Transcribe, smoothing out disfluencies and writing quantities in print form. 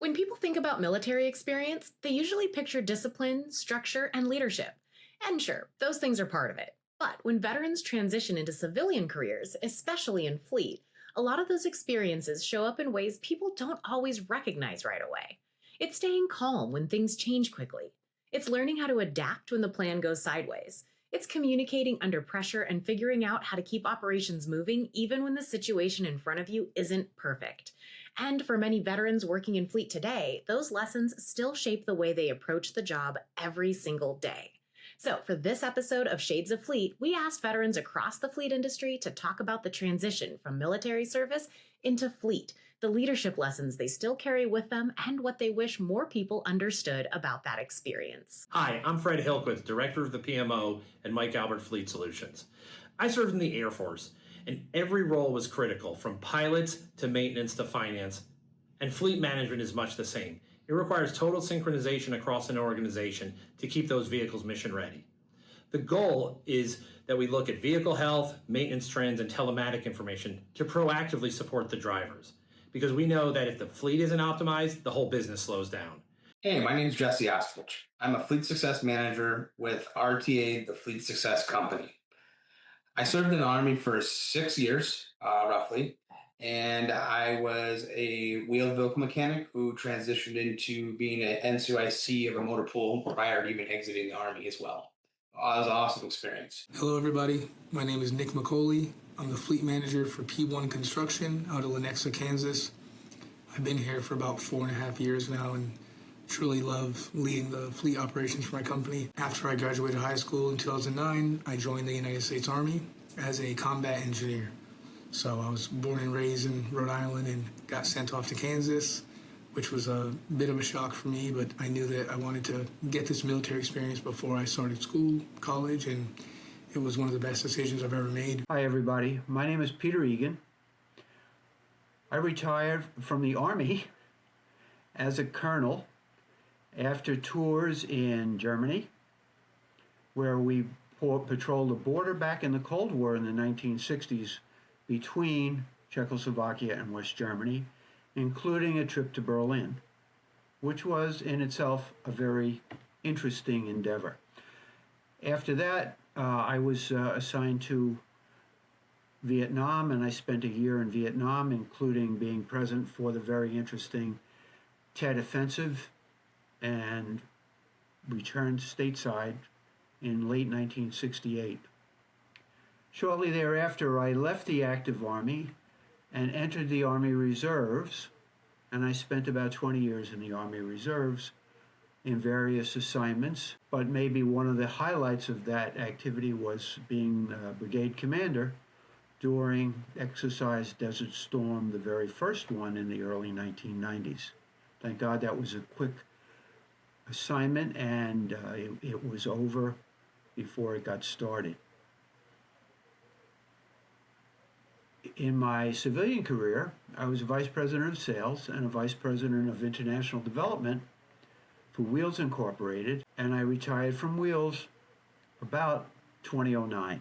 When people think about military experience, they usually picture discipline, structure, and leadership. And sure, those things are part of it. But when veterans transition into civilian careers, especially in fleet, a lot of those experiences show up in ways people don't always recognize right away. It's staying calm when things change quickly. It's learning how to adapt when the plan goes sideways. It's communicating under pressure and figuring out how to keep operations moving even when the situation in front of you isn't perfect. And for many veterans working in fleet today, those lessons still shape the way they approach the job every single day. So, for this episode of Shades of Fleet, we asked veterans across the fleet industry to talk about the transition from military service into fleet, the leadership lessons they still carry with them, and what they wish more people understood about that experience. Hi, I'm Fred Hilquith, Director of the PMO at Mike Albert Fleet Solutions. I served in the Air Force, and every role was critical, from pilots to maintenance to finance, and fleet management is much the same. It requires total synchronization across an organization to keep those vehicles mission ready. The goal is that we look at vehicle health, maintenance trends, and telematic information to proactively support the drivers. Because we know that if the fleet isn't optimized, the whole business slows down. Hey, my name is Jesse Ostovich. I'm a Fleet Success Manager with RTA, the Fleet Success Company. I served in the Army for 6 years, roughly. And I was a wheeled vehicle mechanic who transitioned into being an NCOIC of a motor pool prior to even exiting the Army as well. It was an awesome experience. Hello, everybody. My name is Nick McCauley. I'm the fleet manager for P1 Construction out of Lenexa, Kansas. I've been here for about 4.5 years now and truly love leading the fleet operations for my company. After I graduated high school in 2009, I joined the United States Army as a combat engineer. So I was born and raised in Rhode Island and got sent off to Kansas, which was a bit of a shock for me, but I knew that I wanted to get this military experience before I started school, college, and it was one of the best decisions I've ever made. Hi, everybody. My name is Peter Egan. I retired from the Army as a colonel after tours in Germany, where we patrolled the border back in the Cold War in the 1960s between Czechoslovakia and West Germany, including a trip to Berlin, which was in itself a very interesting endeavor. After that, I was assigned to Vietnam, and I spent a year in Vietnam, including being present for the very interesting Tet Offensive, and returned stateside in late 1968. Shortly thereafter, I left the active Army and entered the Army Reserves, and I spent about 20 years in the Army Reserves in various assignments. But maybe one of the highlights of that activity was being brigade commander during Exercise Desert Storm, the very first one in the early 1990s. Thank God that was a quick assignment, and it was over before it got started. In my civilian career, I was a vice president of sales and a vice president of international development for Wheels Incorporated, and I retired from Wheels about 2009.